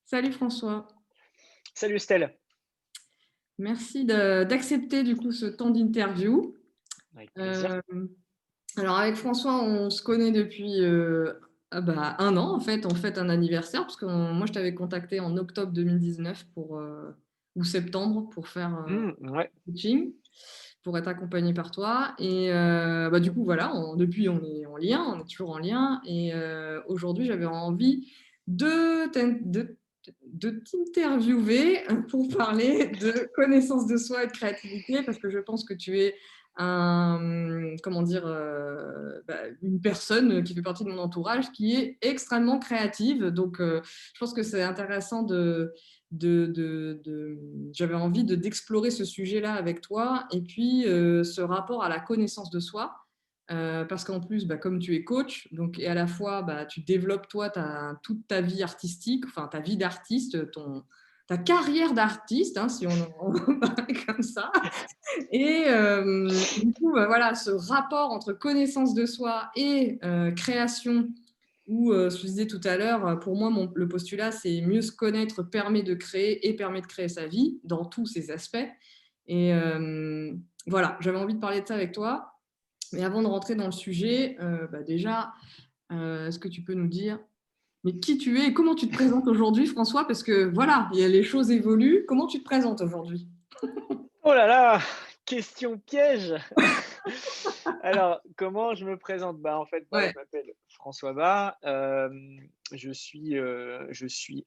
Salut François, Salut Estelle. merci d'accepter du coup ce temps d'interview. Avec plaisir. Euh, alors avec François, on se connaît depuis 1 an en fait, on fête un anniversaire parce que moi je t'avais contacté en octobre 2019 ou septembre pour faire Ouais. coaching, pour être accompagné par toi. Et du coup voilà, depuis on est en lien, on est toujours en lien. Et aujourd'hui j'avais envie de t'interviewer pour parler de connaissance de soi et de créativité, parce que je pense que tu es une personne qui fait partie de mon entourage qui est extrêmement créative. Donc, je pense que c'est intéressant j'avais envie d'explorer ce sujet-là avec toi, et puis ce rapport à la connaissance de soi. Parce qu'en plus, comme tu es coach, donc, et à la fois tu développes toi toute ta vie artistique, enfin ta vie d'artiste, ta carrière d'artiste, hein, si on parle comme ça. Et du coup, voilà, ce rapport entre connaissance de soi et création, où je disais tout à l'heure, pour moi, le postulat, c'est mieux se connaître permet de créer et permet de créer sa vie dans tous ses aspects. Et voilà, j'avais envie de parler de ça avec toi. Mais avant de rentrer dans le sujet, déjà, est-ce que tu peux nous dire mais qui tu es et comment tu te présentes aujourd'hui, François? Parce que voilà, les choses évoluent. Comment tu te présentes aujourd'hui? Oh là là, question piège. Alors, comment je me présente? En fait, Ouais. je m'appelle François Barre, je suis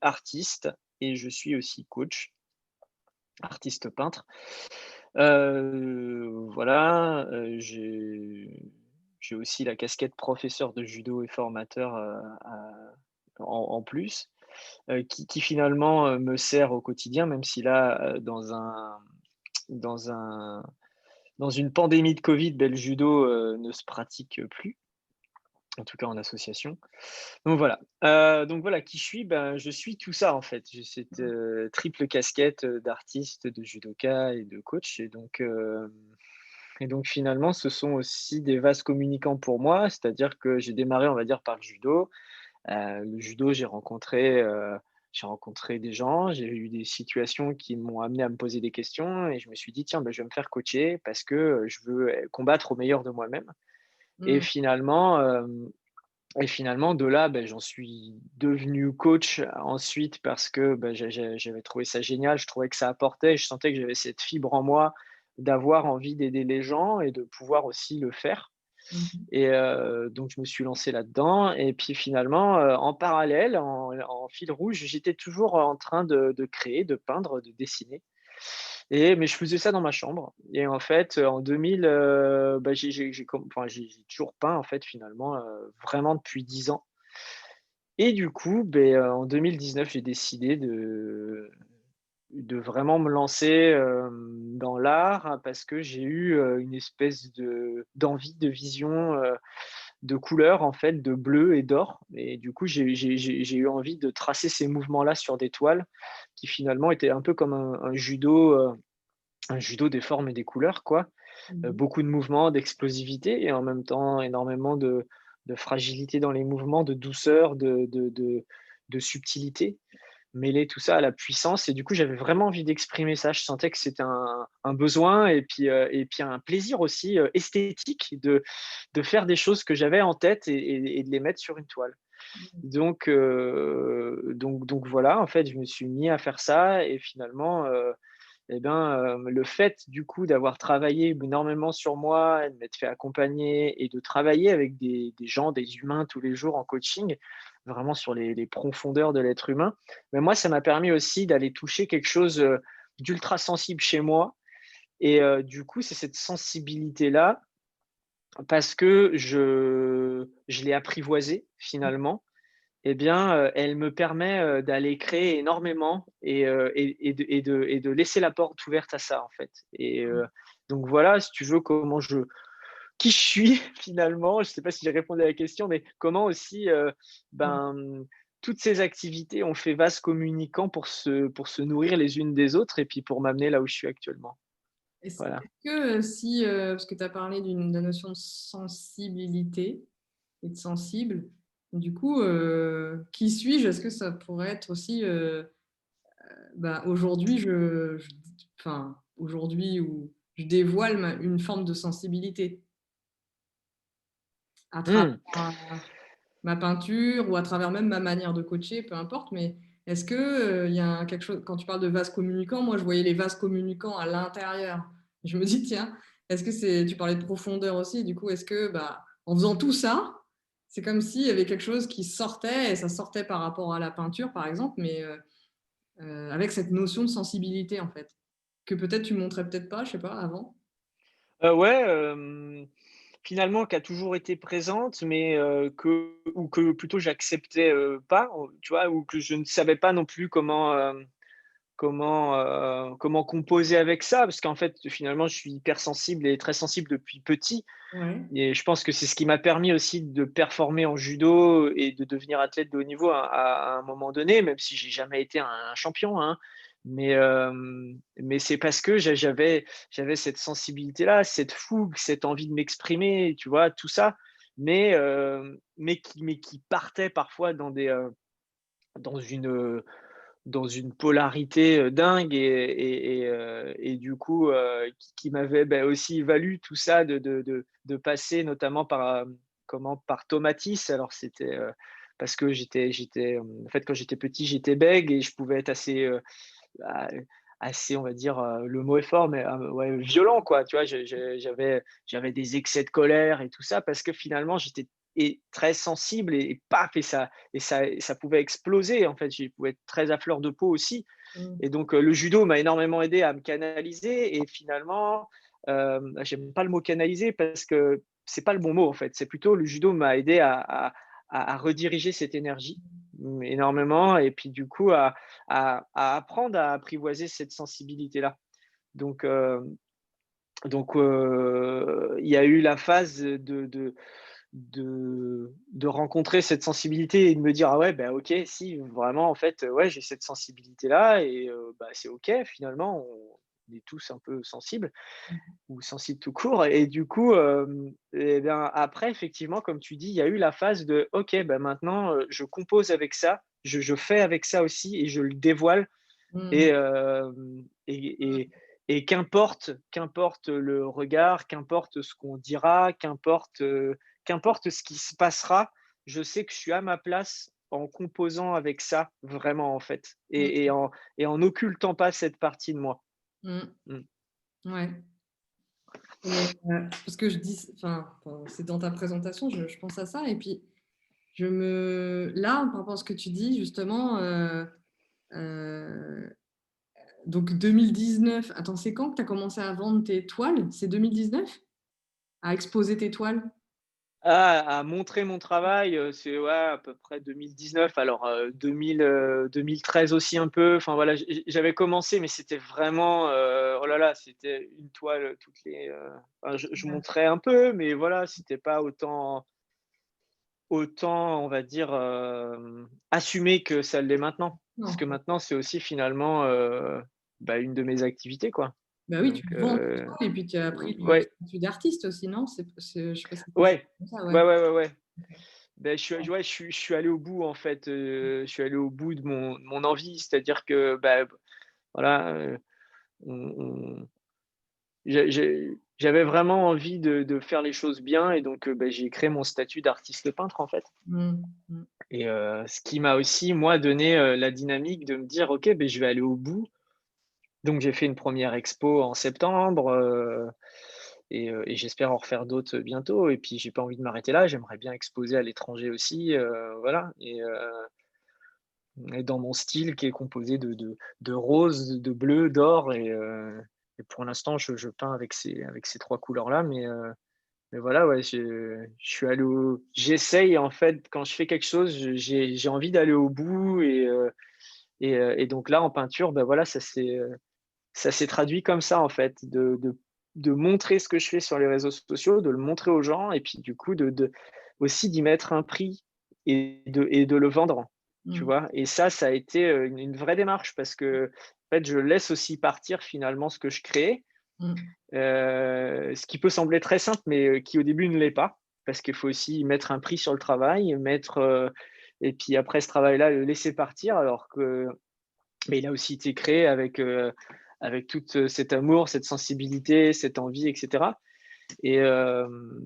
artiste et je suis aussi coach, artiste peintre. Voilà, j'ai aussi la casquette professeur de judo et formateur, en plus. Qui finalement, me sert au quotidien, même si là, dans un dans une pandémie de Covid, le judo, ne se pratique plus, en tout cas en association. Donc voilà qui je suis, je suis tout ça en fait. J'ai cette, triple casquette, d'artiste, de judoka et de coach. Et donc finalement, ce sont aussi des vases communicants pour moi. C'est-à-dire que j'ai démarré, on va dire, par le judo. Le judo, j'ai rencontré des gens, j'ai eu des situations qui m'ont amené à me poser des questions et je me suis dit: «Tiens, je vais me faire coacher parce que, je veux, combattre au meilleur de moi-même». Et Mm. finalement, de là, j'en suis devenu coach ensuite parce que, j'avais trouvé ça génial. Je trouvais que ça apportait, je sentais que j'avais cette fibre en moi d'avoir envie d'aider les gens et de pouvoir aussi le faire. Mhm. Et donc je me suis lancé là-dedans et puis finalement, en parallèle, en fil rouge, j'étais toujours en train de créer, de peindre, de dessiner mais je faisais ça dans ma chambre et en fait, en 2000, j'ai toujours peint en fait finalement, vraiment depuis 10 ans. Et du coup, en 2019, j'ai décidé de vraiment me lancer, dans l'art parce que j'ai eu, une espèce d'envie, de vision, de couleurs en fait, de bleu et d'or. Et du coup, j'ai eu envie de tracer ces mouvements-là sur des toiles qui finalement étaient un peu comme un judo des formes et des couleurs quoi. Mhm. Beaucoup de mouvements, d'explosivité et en même temps énormément de fragilité dans les mouvements, de douceur, de subtilité. Mêler tout ça à la puissance et du coup, j'avais vraiment envie d'exprimer ça. Je sentais que c'était un besoin et puis un plaisir aussi, esthétique de faire des choses que j'avais en tête et de les mettre sur une toile. Donc voilà, en fait, je me suis mis à faire ça et finalement, le fait du coup d'avoir travaillé énormément sur moi et de m'être fait accompagner et de travailler avec des gens, des humains tous les jours en coaching, vraiment sur les profondeurs de l'être humain, mais moi, ça m'a permis aussi d'aller toucher quelque chose, d'ultra sensible chez moi et du coup, c'est cette sensibilité-là parce que je l'ai apprivoisée finalement elle me permet, d'aller créer énormément et de laisser la porte ouverte à ça, en fait. Donc voilà, si tu veux, qui je suis finalement. Je ne sais pas si j'ai répondu à la question, mais comment aussi, Ouais. ben, toutes ces activités ont fait vase communicant pour se nourrir les unes des autres et puis pour m'amener là où je suis actuellement. Voilà. Est-ce que si, parce que tu as parlé de la notion de sensibilité et de sensible, Du coup, qui suis-je? Est-ce que ça pourrait être aussi, aujourd'hui, enfin, aujourd'hui où je dévoile une forme de sensibilité à travers Mmh. ma peinture ou à travers même ma manière de coacher, peu importe, mais est-ce que, il y a quelque chose quand tu parles de vases communicants, moi je voyais les vases communicants à l'intérieur. Je me dis: «Tiens, est-ce que c'est» tu parlais de profondeur aussi, du coup, est-ce que, en faisant tout ça, c'est comme s'il y avait quelque chose qui sortait et ça sortait par rapport à la peinture, par exemple, mais avec cette notion de sensibilité, en fait, que peut-être tu montrais peut-être pas, je sais pas, avant? Ouais, finalement qui a toujours été présente, mais que plutôt j'acceptais, pas, tu vois? Ou que je ne savais pas non plus comment composer avec ça. Parce qu'en fait, finalement, je suis hypersensible et très sensible depuis petit Ouais. et je pense que c'est ce qui m'a permis aussi de performer en judo et de devenir athlète de haut niveau à un moment donné, même si j'ai jamais été un champion, hein. Mais c'est parce que j'avais cette sensibilité-là, cette fougue, cette envie de m'exprimer, tu vois? Tout ça, mais qui partait parfois dans une polarité, dingue et du coup, qui m'avait, aussi valu tout ça de passer notamment par Tomatis. Alors c'était, parce que en fait, quand j'étais petit, j'étais bègue et je pouvais être a assez, on va dire, le mot est fort, mais, ouais, violent quoi, tu vois? J'avais des excès de colère et tout ça parce que finalement j'étais très sensible et paf et ça pouvait exploser en fait. Je pouvais être très à fleur de peau aussi Mmh. et donc, le judo m'a énormément aidé à me canaliser et finalement, j'aime pas le mot canaliser parce que c'est pas le bon mot en fait. C'est plutôt le judo m'a aidé à rediriger cette énergie, énormément et puis du coup à apprendre à apprivoiser cette sensibilité-là. Donc, il y a eu la phase de rencontrer cette sensibilité et de me dire: «Ah ouais, bah, OK, si vraiment en fait, ouais, j'ai cette sensibilité-là et c'est OK finalement, on est tous un peu sensibles ou sensibles tout court» et du coup, et bien après effectivement comme tu dis, il y a eu la phase de: «OK, bah, maintenant, je compose avec ça, je fais avec ça aussi et je le dévoile et Mmh. hem et qu'importe le regard, qu'importe ce qu'on dira, qu'importe ce qui se passera, je sais que je suis à ma place en composant avec ça, vraiment, en fait et Mmh. et en et en occultant pas cette partie de moi. Mmh. Mmh. Ouais. Et parce que je dis c'est dans ta présentation, je pense à ça et puis là, par rapport à ce que tu dis justement, heu, donc 2019, attends, c'est quand que tu as commencé à vendre tes toiles? C'est 2019? À exposer tes toiles? À montrer mon travail, c'est ouais, à peu près 2019. Alors, 2013 aussi un peu. Enfin voilà, j'avais commencé, mais c'était vraiment, oh là là, c'était une toile, toutes les, enfin je Ouais. montrais un peu, mais voilà, c'était pas autant, on va dire, assumé que ça l'est maintenant. Parce que Non. maintenant, c'est aussi finalement, une de mes activités, quoi. Bah oui, Donc, tu vends tes toiles et puis tu as appris le ouais, statut d'artiste aussi, non? Je sais pas si c'est ouais, comme ça, ouais. ouais, ouais, ouais, ouais. OK. Ouais. Je suis allé au bout en fait, je suis allé au bout de mon envie, c'est-à-dire que, voilà, on j'avais vraiment envie de faire les choses bien et donc, j'ai créé mon statut d'artiste peintre en fait Mmh. Mmh. et ce qui m'a aussi moi donné, la dynamique de me dire: «OK, je vais aller au bout». Donc j'ai fait une première expo en septembre, et j'espère en refaire d'autres bientôt et puis j'ai pas envie de m'arrêter là, j'aimerais bien exposer à l'étranger aussi, voilà et dans mon style qui est composé de rose, de bleu, d'or et pour l'instant, je peins avec ces 3 couleurs-là, mais voilà, ouais, je suis allé au j'essaye en fait, quand je fais quelque chose, j'ai envie d'aller au bout et donc là, en peinture, voilà, ça s'est traduit comme ça, en fait, de montrer ce que je fais sur les réseaux sociaux, de le montrer aux gens et puis du coup aussi d'y mettre un prix et de le vendre, tu Mmh. vois? Et ça a été, une vraie démarche parce que en fait, je laisse aussi partir finalement ce que je crée, Mmh. ce qui peut sembler très simple mais qui au début ne l'est pas. parce qu'il faut aussi mettre un prix sur le travail, et puis après ce travail-là, le laisser partir alors que mais il a aussi été créé avec tout, cet amour, cette sensibilité, cette envie et cetera et hem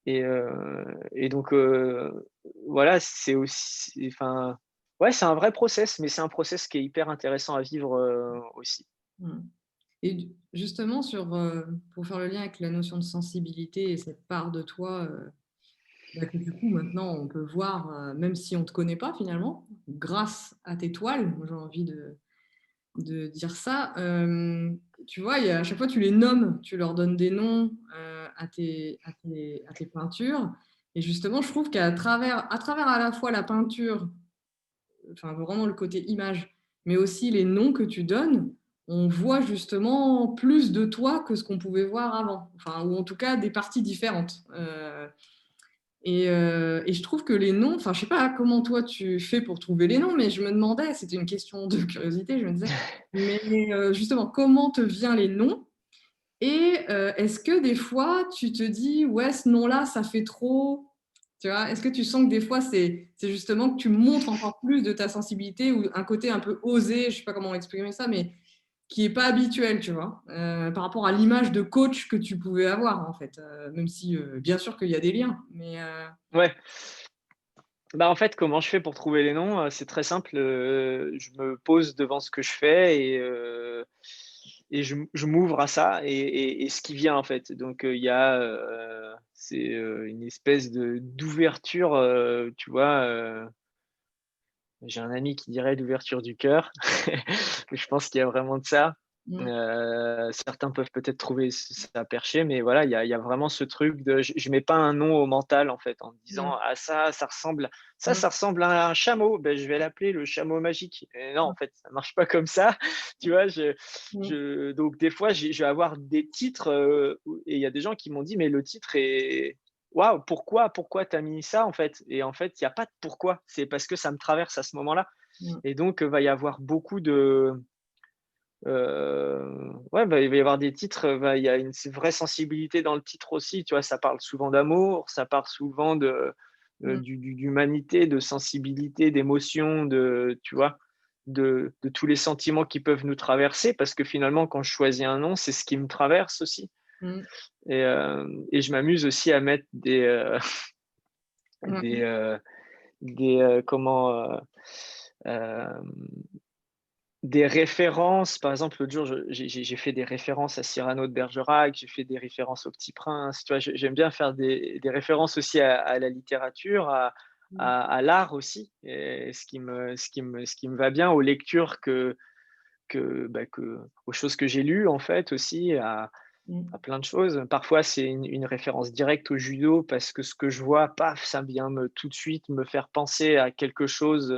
et donc voilà, c'est aussi enfin, ouais, c'est un vrai process, mais c'est un process qui est hyper intéressant à vivre, aussi. Mmh. Et justement pour faire le lien avec la notion de sensibilité et cette part de toi, bah, que du coup maintenant on peut voir, même si on ne te connaît pas finalement, grâce à tes toiles, moi j'ai envie de dire ça. Tu vois, à chaque fois tu les nommes, tu leur donnes des noms, à tes peintures et justement je trouve à travers à la fois la peinture, enfin vraiment le côté image, mais aussi les noms que tu donnes, on voit justement plus de toi que ce qu'on pouvait voir avant. Enfin, ou en tout cas des parties différentes. Et je trouve que les noms, enfin je sais pas comment toi tu fais pour trouver les noms, mais je me demandais, c'était une question de curiosité, je me disais, mais justement, comment te viennent les noms? Et est-ce que des fois tu te dis: «Ouais, ce nom-là, ça fait trop», tu vois? Est-ce que tu sens que des fois c'est justement que tu montres encore plus de ta sensibilité ou un côté un peu osé, je sais pas comment exprimer ça, mais qui est pas habituel, tu vois? Par rapport à l'image de coach que tu pouvais avoir en fait, même si, bien sûr qu'il y a des liens, mais Ouais, bah, en fait, comment je fais pour trouver les noms? C'est très simple, je me pose devant ce que je fais et je m'ouvre à ça et ce qui vient, en fait. Donc, il y a, c'est, une espèce d'ouverture, tu vois? J'ai un ami qui dirait l'ouverture du cœur. Je pense qu'il y a vraiment de ça. mmh, Certains peuvent peut-être trouver ça perché, mais voilà, il y a vraiment ce truc de je mets pas un nom au mental, en fait, en me disant: mmh, «Ah mmh, ça ressemble à un chameau, ben je vais l'appeler le chameau magique» et non, en mmh, fait, ça marche pas comme ça, tu vois? mmh, Donc des fois, je vais avoir des titres, et il y a des gens qui m'ont dit: «Mais le titre est waouh, pourquoi tu as mis ça, en fait?» Et en fait, il y a pas de pourquoi, c'est parce que ça me traverse à ce moment-là mmh, et donc, va y avoir beaucoup de, ouais, bah, il va y avoir des titres, il y a une vraie sensibilité dans le titre aussi, tu vois? Ça parle souvent d'amour, ça parle souvent mmh, d'humanité, de sensibilité, d'émotion, tu vois? De tous les sentiments qui peuvent nous traverser parce que finalement, quand je choisis un nom, c'est ce qui me traverse aussi mmh, et je m'amuse aussi à mettre des, mmh, heu, comment, hem des références, par exemple, l'autre jour, j'ai fait des références à Cyrano de Bergerac, j'ai fait des références au Petit Prince, tu vois? J'aime bien faire des références aussi à la littérature, mmh, à l'art aussi et ce qui me va bien, aux lectures aux choses que j'ai lues, en fait, aussi, à mmh. plein de choses. Parfois, c'est une référence directe au judo parce que ce que je vois, paf, ça vient tout de suite me faire penser à quelque chose,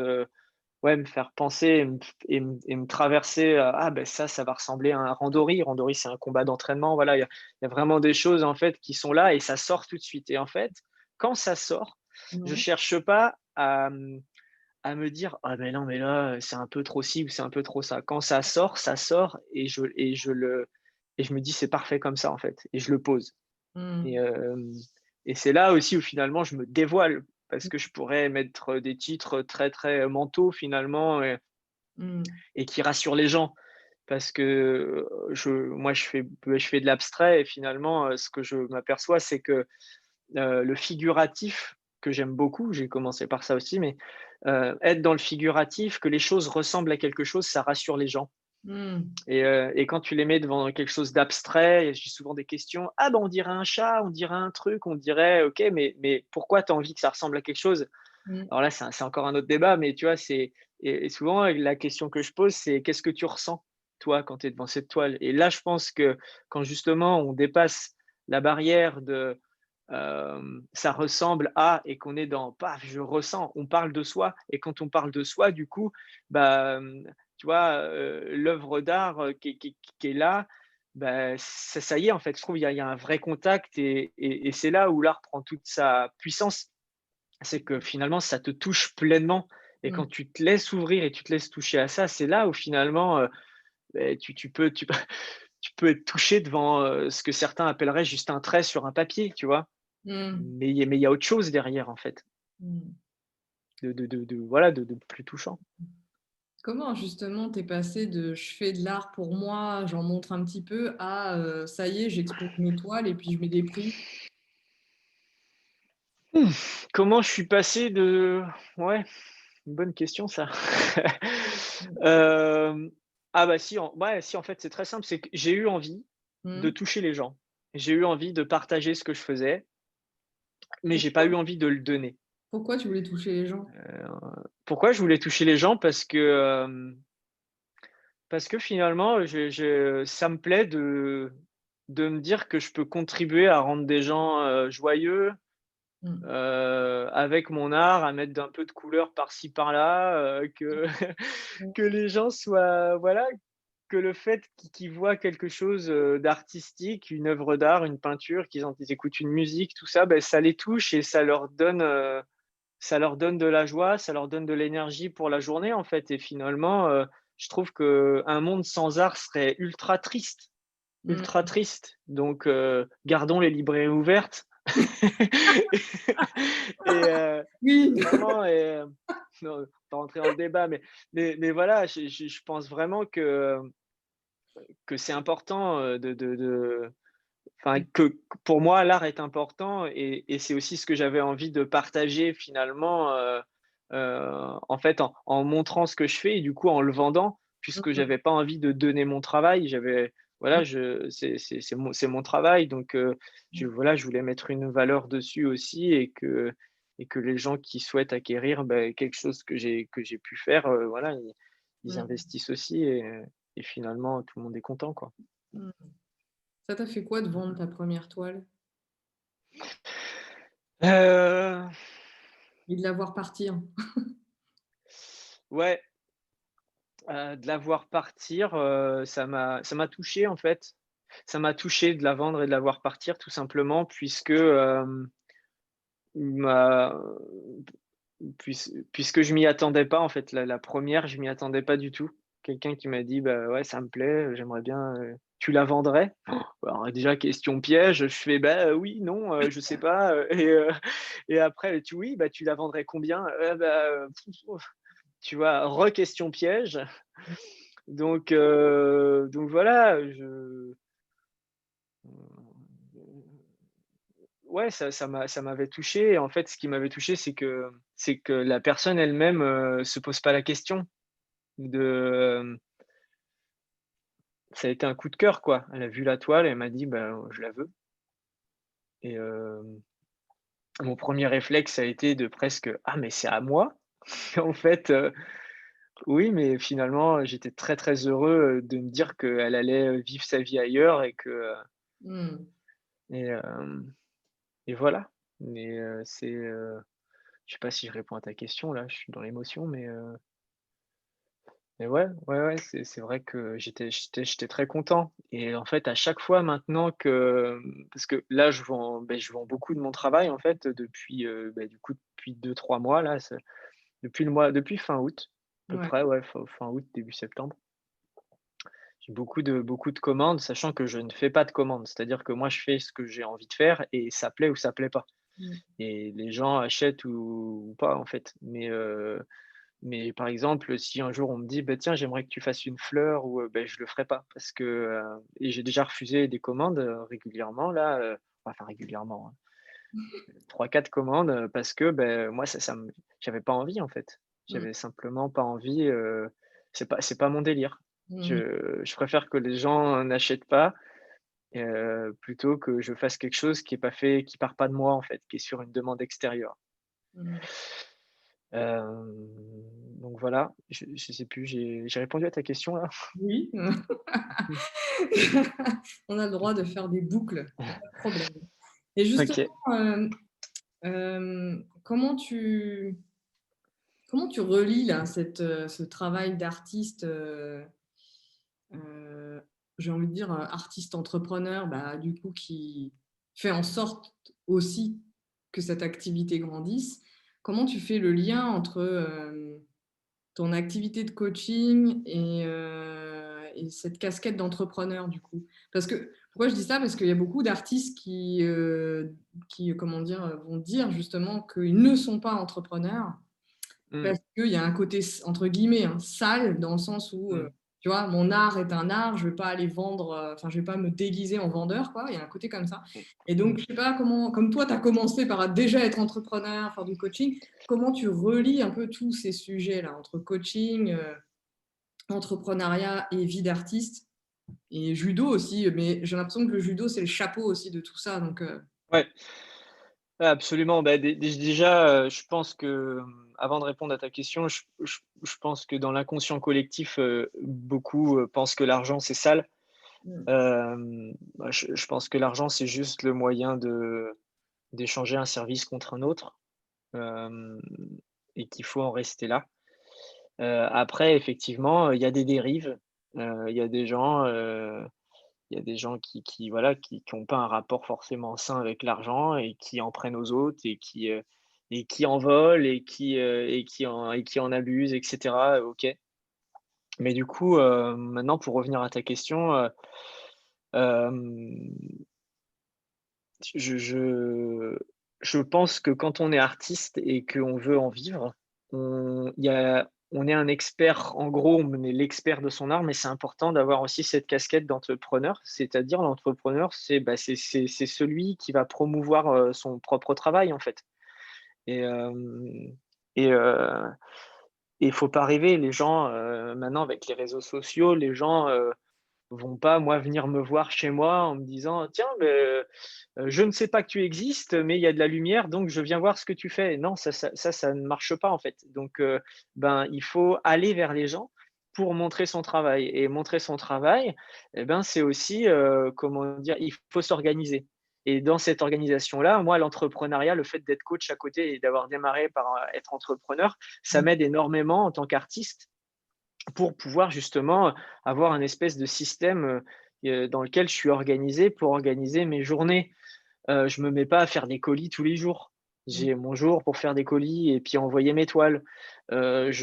ouais, me faire penser et me traverser, ah ben ça va ressembler à un randori. Randori, c'est un combat d'entraînement, voilà, il y a vraiment des choses, en fait, qui sont là et ça sort tout de suite et en fait, quand ça sort, je Ouais. cherche pas à me dire: «Ah mais non, mais là, c'est un peu trop ci ou c'est un peu trop ça». Quand ça sort et je me dis: «C'est parfait comme ça, en fait» et je le pose et Mmh. c'est là aussi où finalement je me dévoile parce que je pourrais mettre des titres très, très mentaux finalement Mmh. et qui rassurent les gens. Parce que, moi je fais de l'abstrait et finalement, ce que je m'aperçois, c'est que, le figuratif que j'aime beaucoup, j'ai commencé par ça aussi, mais, être dans le figuratif, que les choses ressemblent à quelque chose, ça rassure les gens Mmh. et quand tu les mets devant quelque chose d'abstrait, j'ai souvent des questions: «Ah ben on dirait un chat, on dirait un truc, on dirait OK, mais pourquoi tu as envie que ça ressemble à quelque chose?» Mmh. Alors là, c'est encore un autre débat, mais tu vois, et souvent la question que je pose, c'est: «Qu'est-ce que tu ressens, toi, quand tu es devant cette toile?» Et là, je pense que quand justement on dépasse la barrière de, ça ressemble à et qu'on est dans paf, je ressens, on parle de soi et quand on parle de soi, du coup, bah, tu vois, l'œuvre d'art, qui est là, bah, ça y est, en fait, je trouve il y a un vrai contact et c'est là où l'art prend toute sa puissance. C'est que finalement, ça te touche pleinement et Mmh. quand tu te laisses ouvrir et tu te laisses toucher à ça, c'est là où finalement, tu peux être touché devant, ce que certains appelleraient juste un trait sur un papier, tu vois? Mmh. Mais il y a autre chose derrière, en fait, Mmh. voilà, de plus touchant. Comment justement t'es passé de «je fais de l'art pour moi, j'en montre un petit peu» à «ça y est, j'expose mes toiles et puis je mets des prix»? Comment je suis passé de ouais, une bonne question ça. Mmh. Hem, ah bah si, en fait, c'est très simple, c'est que j'ai eu envie de Mmh. toucher les gens. J'ai eu envie de partager ce que je faisais, mais j'ai pas Pourquoi? eu envie de le donner. Pourquoi tu voulais toucher les gens? Pourquoi je voulais toucher les gens? Parce que finalement, je ça me plaît de me dire que je peux contribuer à rendre des gens, joyeux, Mmh. avec mon art, à mettre un peu de couleur par-ci par-là, que Mmh. que les gens soient voilà, que le fait qu'ils voient quelque chose, d'artistique, une œuvre d'art, une peinture, ils écoutent une musique, tout ça, beh, ça les touche et ça leur donne de la joie, ça leur donne de l'énergie pour la journée, en fait et finalement, je trouve qu'un monde sans art serait ultra Mmh. triste donc gardons les librairies ouvertes et Oui. vraiment et non, pas rentrer dans le débat mais voilà, je pense vraiment que c'est important, enfin, que pour moi, l'art est important et c'est aussi ce que j'avais envie de partager finalement, en fait, en montrant ce que je fais et du coup en le vendant, puisque Mmh. j'avais pas envie de donner mon travail. Mmh. Voilà, c'est mon travail donc Mmh. voilà, je voulais mettre une valeur dessus aussi et que les gens qui souhaitent acquérir, quelque chose que j'ai pu faire, voilà, ils Mmh. investissent aussi et finalement tout le monde est content, quoi. Mmh. Ça t'a fait quoi de vendre ta première toile Heu, et de la voir partir? ouais, de la voir partir, ça m'a touché, en fait. Ça m'a touché de la vendre et de la voir partir tout simplement puisque, ma puisque je m'y attendais pas, en fait. La 1re, je m'y attendais pas du tout. Quelqu'un qui m'a dit: «Bah, ouais, ça me plaît, j'aimerais bien, tu la vendrais?» Alors déjà question piège, je fais: «Bah, oui, non, je sais pas», et après, tu «Oui, bah, tu la vendrais combien?» «Bah, tu vois? Re-question piège. Donc voilà, ouais, ça m'avait touché et en fait, ce qui m'avait touché, c'est que la personne elle-même, se pose pas la question de, ça a été un coup de cœur, quoi. Elle a vu la toile, elle m'a dit: «Bah, je la veux» et mon premier réflexe, ça a été de presque: «Ah mais c'est à moi?» En fait, oui, mais finalement, j'étais très, très heureux, de me dire qu'elle allait, vivre sa vie ailleurs Mmh. et et voilà. Mais je sais pas si je réponds à ta question là, je suis dans l'émotion, mais ouais, ouais, ouais, c'est vrai que j'étais très content et en fait, à chaque fois maintenant que, parce que là, je vends beaucoup de mon travail en fait, depuis, du coup, depuis 2 3 mois là, depuis fin août, à peu Ouais. près, ouais, fin août, début septembre. J'ai beaucoup de commandes, sachant que je ne fais pas de commandes. C'est-à-dire que moi, je fais ce que j'ai envie de faire et ça plaît ou ça plaît pas Mmh. et les gens achètent ou pas, en fait. Mais par exemple, si un jour on me dit: «Bah, tiens, j'aimerais que tu fasses une fleur» ou je le ferai pas parce que, et j'ai déjà refusé des commandes, régulièrement là, enfin régulièrement, hein, 3-4 commandes, parce que, moi ça me j'avais pas envie en fait. Mmh. J'avais simplement pas envie, c'est pas mon délire. Mmh. Je préfère que les gens n'achètent pas, plutôt que je fasse quelque chose qui part pas de moi en fait, qui est sur une demande extérieure. Mmh. Donc voilà, je sais plus, j'ai répondu à ta question là? Oui. On a le droit de faire des boucles, il y a pas de problème. Et justement, OK. comment tu relis là ce travail d'artiste, j'ai envie de dire, artiste entrepreneur, bah, du coup qui fait en sorte aussi que cette activité grandisse. Comment tu fais le lien entre, ton activité de coaching et cette casquette d'entrepreneur du coup? Parce que pourquoi je dis ça? Parce qu'il y a beaucoup d'artistes qui comment dire, vont dire justement qu'ils ne sont pas entrepreneurs Mmh, parce qu'il y a un côté entre guillemets, hein, «sale» dans le sens où, mmh, tu vois, mon art est un art, je vais pas aller vendre, enfin, je vais pas me déguiser en vendeur, quoi. Il y a un côté comme ça mmh, et donc mmh. je sais pas comment comme toi, tu as commencé par déjà être entrepreneur, faire du coaching, comment tu relis un peu tous ces sujets-là entre coaching, entrepreneuriat et vie d'artiste et judo aussi, mais j'ai l'impression que le judo, c'est le chapeau aussi de tout ça donc Ouais, ouais, absolument. Bah, déjà, je pense que, avant de répondre à ta question, je pense que dans l'inconscient collectif, beaucoup, pensent que l'argent, c'est sale. mmh, Bah, je pense que l'argent, c'est juste le moyen d'échanger un service contre un autre, hem et qu'il faut en rester là. Après effectivement, il y a des dérives, il y a des gens, il y a des gens qui voilà, qui ont pas un rapport forcément sain avec l'argent et qui en prennent aux autres et qui en volent et qui en abusent et cetera, OK. Mais du coup, maintenant pour revenir à ta question, hem, je je je pense que quand on est artiste et qu'on veut en vivre, on est un expert, en gros, on est l'expert de son art, mais c'est important d'avoir aussi cette casquette d'entrepreneur. C'est-à-dire l'entrepreneur, c'est celui qui va promouvoir, son propre travail, en fait et hem et il faut pas rêver. Les gens, maintenant avec les réseaux sociaux, les gens, vont pas, moi, venir me voir chez moi en me disant: «Tiens, je ne sais pas que tu existes, mais il y a de la lumière, donc je viens voir ce que tu fais». Non, ça ne marche pas, en fait. Donc ben, il faut aller vers les gens pour montrer son travail et montrer son travail et ben, c'est aussi, comment dire? Il faut s'organiser et dans cette organisation-là, moi, l'entrepreneuriat, le fait d'être coach à côté et d'avoir démarré par, être entrepreneur, ça mmh, m'aide énormément en tant qu'artiste pour pouvoir justement avoir un espèce de système, dans lequel je suis organisé pour organiser mes journées. Je me mets pas à faire des colis tous les jours. mmh, J'ai mon jour pour faire des colis et puis envoyer mes toiles. Je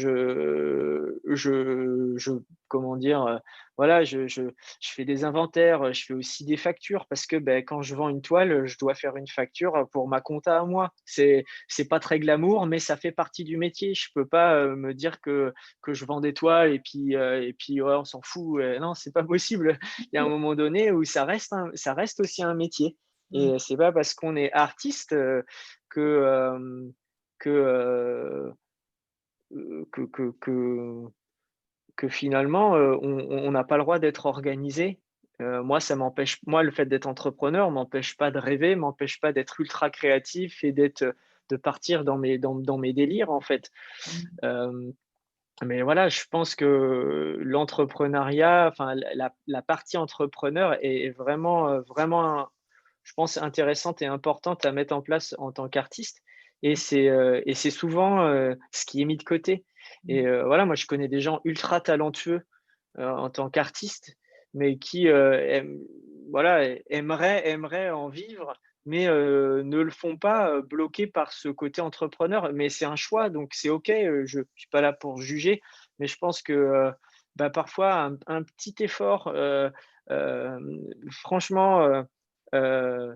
comment dire? Voilà, je fais des inventaires, je fais aussi des factures parce que, beh, quand je vends une toile, je dois faire une facture, pour ma compta à moi. C'est pas très glamour, mais ça fait partie du métier. Je peux pas, me dire que je vends des toiles et puis ouais, on s'en fout, non, c'est pas possible. Il y a un moment donné où ça reste aussi un métier. mmh, Et c'est pas parce qu'on est artiste, que, que, que finalement, on n'a pas le droit d'être organisé. Moi, le fait d'être entrepreneur m'empêche pas de rêver, m'empêche pas d'être ultra créatif et de partir dans mes délires, en fait. mmh, Hem, mais voilà, je pense que l'entrepreneuriat, enfin la partie entrepreneur est vraiment, vraiment je pense, intéressante et importante à mettre en place en tant qu'artiste et c'est souvent, ce qui est mis de côté et mmh, voilà, moi, je connais des gens ultra talentueux, en tant qu'artistes, mais qui, voilà, aimeraient en vivre, mais ne le font pas, bloqués par ce côté entrepreneur. Mais c'est un choix, donc c'est OK, je suis pas là pour juger, mais je pense que, bah, parfois un petit effort, franchement, Heu,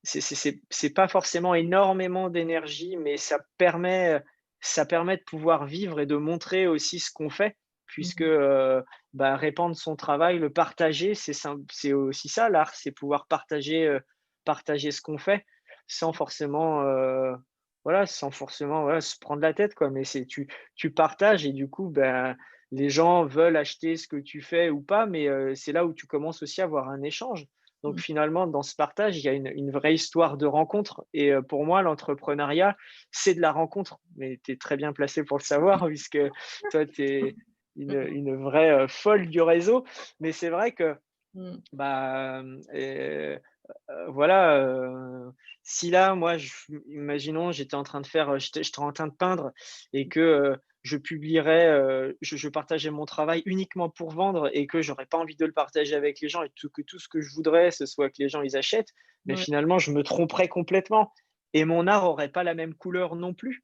c'est pas forcément énormément d'énergie, mais ça permet de pouvoir vivre et de montrer aussi ce qu'on fait puisque, mmh, bah, répandre son travail, le partager, c'est aussi ça l'art, c'est pouvoir partager ce qu'on fait sans forcément, voilà, sans forcément, voilà, se prendre la tête, quoi. Mais tu partages et du coup, ben, les gens veulent acheter ce que tu fais ou pas, mais c'est là où tu commences aussi à avoir un échange. Donc mmh. finalement, dans ce partage, il y a une vraie histoire de rencontre et pour moi, l'entrepreneuriat, c'est de la rencontre. Mais tu es très bien placé pour le savoir puisque toi, tu es une vraie, folle du réseau. Mais c'est vrai que, Mmh. bah, voilà, si là, moi, imaginons, j'étais en train de peindre et que, je publierais, je partageais mon travail uniquement pour vendre et que j'aurais pas envie de le partager avec les gens et que tout ce que je voudrais, ce soit que les gens, ils achètent, mais Ouais. finalement, je me tromperais complètement et mon art aurait pas la même couleur non plus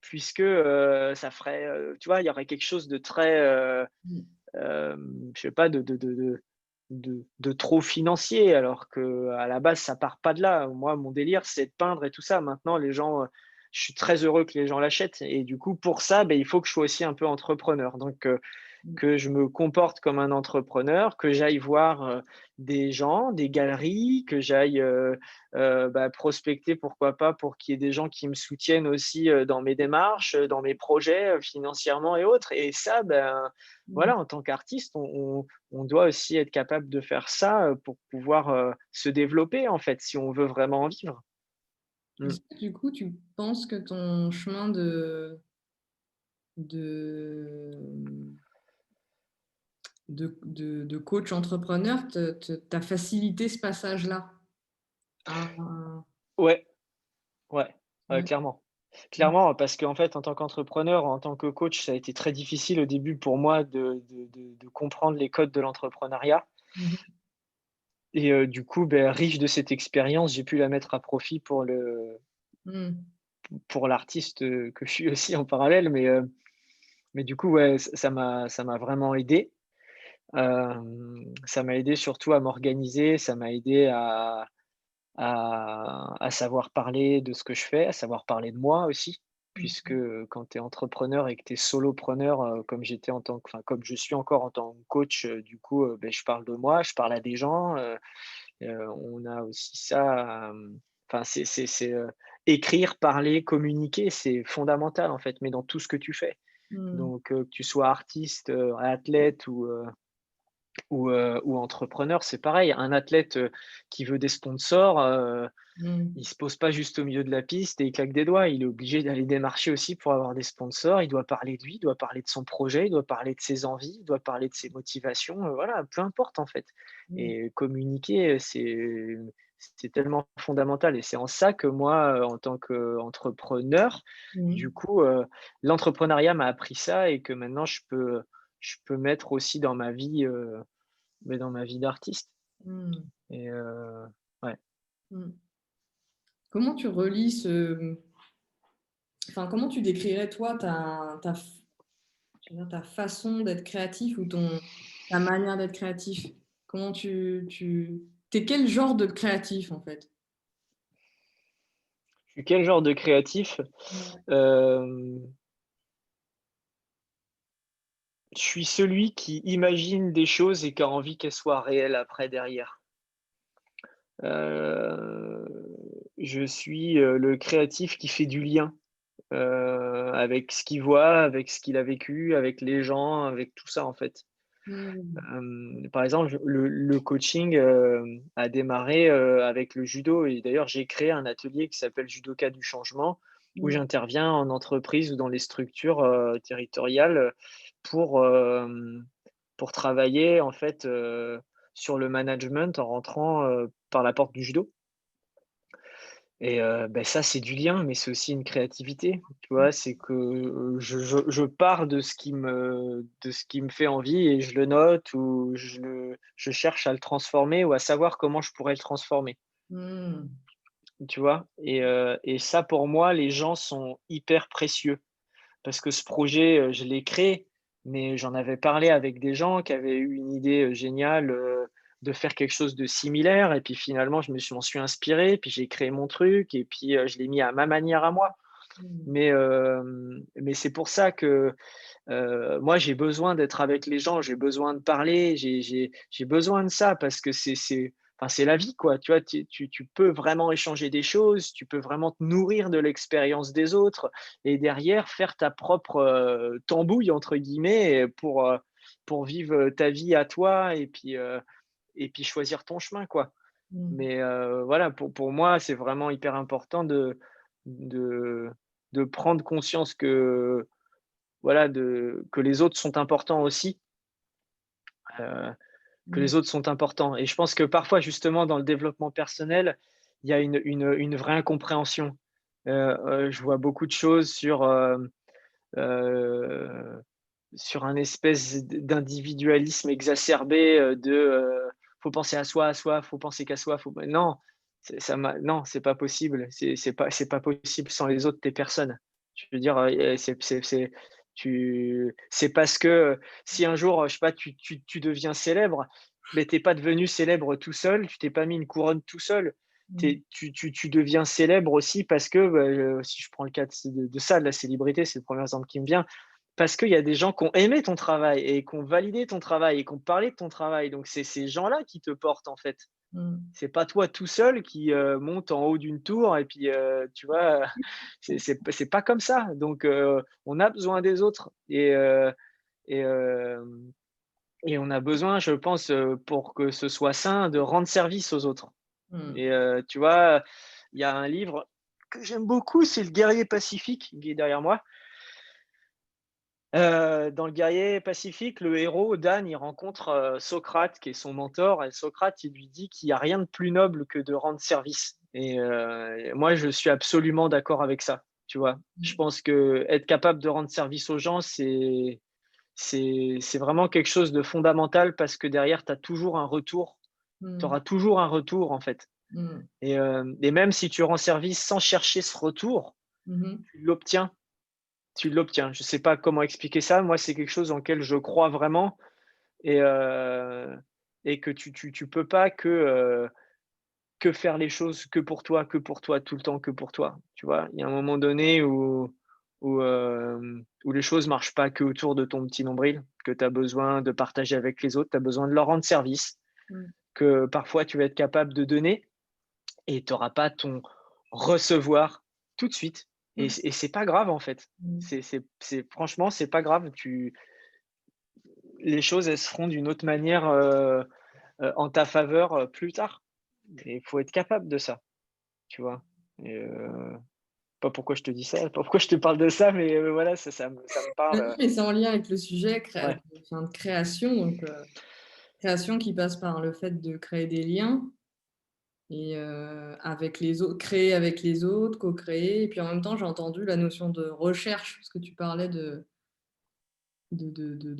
puisque, ça ferait, tu vois, il y aurait quelque chose de très, Mmh. je sais pas, de trop financier, alors que à la base, ça part pas de là. Moi, mon délire, c'est de peindre et tout ça. Maintenant, les gens, je suis très heureux que les gens l'achètent et du coup, pour ça, beh, il faut que je sois aussi un peu entrepreneur. Donc, Mmh. que je me comporte comme un entrepreneur, que j'aille voir, des gens, des galeries, que j'aille, bah, prospecter, pourquoi pas, pour qu'il y ait des gens qui me soutiennent aussi, dans mes démarches, dans mes projets, financièrement et autres et ça, ben, Mmh. voilà, en tant qu'artiste, on doit aussi être capable de faire ça, pour pouvoir, se développer, en fait, si on veut vraiment en vivre. Mmh. Est-ce que du coup, tu penses que ton chemin de, de coach entrepreneur t'a facilité ce passage-là? Ah, Ouais, ouais, mmh, clairement. mmh, Clairement, parce qu'en fait, en tant qu'entrepreneur, en tant que coach, ça a été très difficile au début pour moi de comprendre les codes de l'entrepreneuriat mmh et du coup, beh, riche de cette expérience, j'ai pu la mettre à profit mmh, pour l'artiste, que je suis aussi en parallèle, mais du coup, ouais, ça m'a vraiment aidé. Ça m'a aidé surtout à m'organiser, ça m'a aidé à savoir parler de ce que je fais, à savoir parler de moi aussi, puisque, mmh, quand tu es entrepreneur et que tu es solopreneur, comme j'étais comme je suis encore en tant que coach, du coup, beh, je parle de moi, je parle à des gens, on a aussi ça, enfin écrire, parler, communiquer, c'est fondamental en fait, mais dans tout ce que tu fais. mmh, Donc, que tu sois artiste, athlète ou entrepreneur, c'est pareil. Un athlète, qui veut des sponsors, mmh, il se pose pas juste au milieu de la piste et il claque des doigts. Il est obligé d'aller démarcher aussi pour avoir des sponsors. Il doit parler de lui, il doit parler de son projet, il doit parler de ses envies, il doit parler de ses motivations, voilà, peu importe en fait. mmh, Et communiquer, c'est tellement fondamental et c'est en ça que moi, en tant qu'entrepreneur, mmh, du coup, l'entrepreneuriat m'a appris ça et que maintenant je peux mettre aussi dans ma vie, mais dans ma vie d'artiste mmh, et ouais. mmh. Comment tu relis ce enfin, comment tu décrirais toi je veux dire, ta façon d'être créatif ou ta manière d'être créatif? Comment tu es quel genre de créatif, en fait? Je suis quel genre de créatif? Ouais. Hem, je suis celui qui imagine des choses et qui a envie qu'elles soient réelles après derrière. Heu, je suis, le créatif qui fait du lien, avec ce qu'il voit, avec ce qu'il a vécu, avec les gens, avec tout ça en fait. Mmh. Par exemple, le coaching, a démarré, avec le judo et d'ailleurs, j'ai créé un atelier qui s'appelle Judoka du changement, où Mmh. j'interviens en entreprise ou dans les structures, territoriales, pour, pour travailler en fait, sur le management en rentrant, par la porte du judo et bah, ça, c'est du lien, mais c'est aussi une créativité, tu vois? C'est que, je pars de ce qui me fait envie et je le note ou je cherche à le transformer ou à savoir comment je pourrais le transformer, Mmh. tu vois? Et ça, pour moi, les gens sont hyper précieux parce que ce projet, je l'ai créé, mais j'en avais parlé avec des gens qui avaient eu une idée, géniale, de faire quelque chose de similaire et puis finalement je m'en suis inspiré, puis j'ai créé mon truc et puis, je l'ai mis à ma manière à moi. Mmh. Mais c'est pour ça que, moi j'ai besoin d'être avec les gens, j'ai besoin de parler, j'ai besoin de ça parce que c'est la vie quoi, tu vois? Tu peux vraiment échanger des choses, tu peux vraiment te nourrir de l'expérience des autres et derrière faire ta propre, «tambouille» entre guillemets, pour vivre, ta vie à toi et puis choisir ton chemin quoi. Mmh. Mais voilà, pour moi, c'est vraiment hyper important de de prendre conscience que, voilà, que les autres sont importants aussi, heu, que Mmh. les autres sont importants et je pense que parfois, justement, dans le développement personnel, il y a une vraie incompréhension. Je vois beaucoup de choses heu, sur un espèce d'individualisme exacerbé, faut penser à soi, faut penser qu'à soi, faut non, non, c'est pas possible, c'est pas possible sans les autres, tu personne. Je veux dire, c'est C'est parce que si un jour, je sais pas, tu deviens célèbre, mais t'es pas devenu célèbre tout seul, tu t'es pas mis une couronne tout seul. Mmh. Tu deviens célèbre aussi parce que, bah, si je prends le cas de ça, de la célébrité, c'est le premier exemple qui me vient, parce qu'il y a des gens qui ont aimé ton travail et qui ont validé ton travail et qui ont parlé de ton travail. Donc c'est ces gens-là qui te portent, en fait. Mmh. C'est pas toi tout seul qui, monte en haut d'une tour et puis, tu vois? C'est pas comme ça. Donc, on a besoin des autres et hem et on a besoin, je pense, pour que ce soit sain, de rendre service aux autres. Mmh. Et tu vois, il y a un livre que j'aime beaucoup, c'est Le Guerrier Pacifique, qui est derrière moi. Dans Le Guerrier Pacifique, le héros, Dan, il rencontre, Socrate qui est son mentor et Socrate, il lui dit qu'il y a rien de plus noble que de rendre service et moi, je suis absolument d'accord avec ça, tu vois? Je Mmh. pense qu'être capable de rendre service aux gens, c'est vraiment quelque chose de fondamental parce que derrière, tu as toujours un retour. Tu Mmh. auras toujours un retour, en fait Mmh. et même si tu rends service sans chercher ce retour, Mmh mh. tu l'obtiens, tu l'obtiens. Je sais pas comment expliquer ça. Moi, c'est quelque chose en lequel je crois vraiment et et que tu peux pas que faire les choses que pour toi, tout le temps, que pour toi, tu vois? Il y a un moment donné où les choses marchent pas que autour de ton petit nombril, que tu as besoin de partager avec les autres, tu as besoin de leur rendre service, Mmh. que parfois tu vas être capable de donner et tu auras pas ton recevoir tout de suite et c'est pas grave, en fait. Mmh. C'est franchement, c'est pas grave. Les choses, elles se feront d'une autre manière, en ta faveur, plus tard. Et il faut être capable de ça, tu vois? Et pas pourquoi je te dis ça, pas pourquoi je te parle de ça, mais voilà, ça me Bah, parle, non, mais c'est en lien avec le sujet ouais. enfin, de création, donc création qui passe par le fait de créer des liens et avec les autres, créer avec les autres, co-créer et puis en même temps, j'ai entendu la notion de recherche, parce que tu parlais de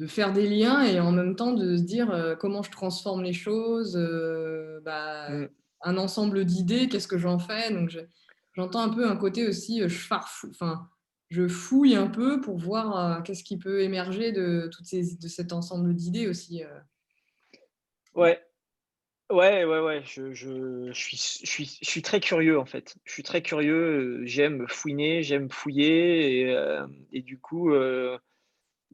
faire des liens et en même temps de se dire, comment je transforme les choses, bah, Mmh. un ensemble d'idées, qu'est-ce que j'en fais? Donc j'entends un peu un côté aussi, enfin, je fouille un peu pour voir, qu'est-ce qui peut émerger de cet ensemble d'idées aussi, Ouais, ouais, je suis très curieux, en fait. Je suis très curieux, j'aime fouiner, j'aime fouiller et du coup,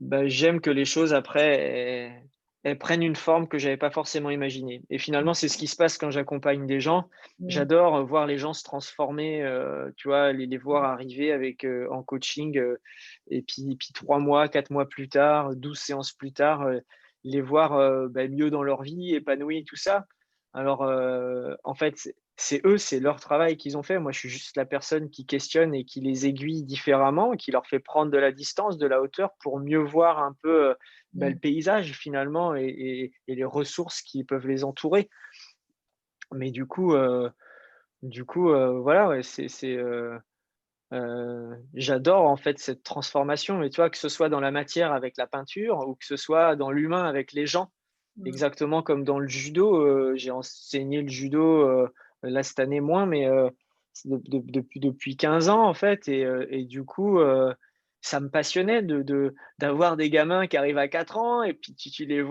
bah, j'aime que les choses après, elles prennent une forme que j'avais pas forcément imaginée et finalement, c'est ce qui se passe quand j'accompagne des gens. Mmh. J'adore, voir les gens se transformer, tu vois? Les voir arriver avec, en coaching, et puis 3 mois, 4 mois plus tard, 12 séances plus tard, les voir, bah, mieux dans leur vie, épanouis, tout ça. Alors, en fait, c'est eux, c'est leur travail qu'ils ont fait. Moi, je suis juste la personne qui questionne et qui les aiguille différemment, qui leur fait prendre de la distance, de la hauteur pour mieux voir un peu, bah, le Mmh. paysage finalement et les ressources qui peuvent les entourer. Mais du coup, voilà, ouais, j'adore en fait cette transformation, mais tu vois? Que ce soit dans la matière avec la peinture ou que ce soit dans l'humain avec les gens. Mmh. Exactement comme dans le judo, j'ai enseigné le judo, là cette année moins, mais c'est depuis 15 ans en fait et du coup, ça me passionnait d'avoir des gamins qui arrivent à 4 ans et puis tu les